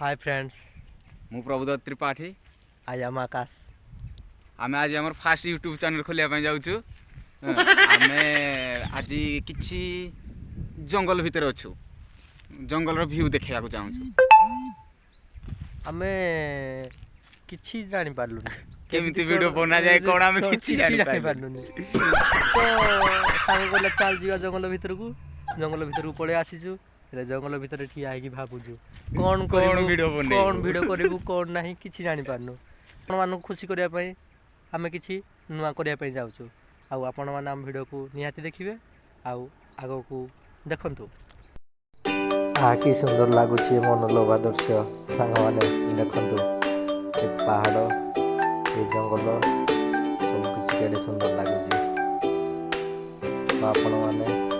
Hi friends, मु Prabhudatt Tripathi. I am आकाश। आमे आज हमर फास्ट यूट्यूब चैनल खोलिया पय जाउछु। आमे आज किछि जंगल भीतर अछु, जंगल रो व्यू देखिया को चाहछु। आमे किछि जानि पारलुनी केमिति वीडियो बना जाय कोन आमे किछि जानि पारलुनी। तो सांग कोला चल जिवा जंगल भीतर को पळे आसीजु। जंगल भीतर ठिया आइकी भाबुजु कोन वीडियो करिवु कोन नाही किछि जानि पारनु। आपण मानु खुशी करिया पय आमे किछि नुवा करिया पय जाउछु। आ आपण मान हम वीडियो को निहाती देखिबे आ आगो को देखंतु। कि सुंदर लगुच मनोलोभा दृश्य सांग मैंने देखु ये पहाड़ ये जंगल सब किसी सुंदर लगुच तो आपण मैंने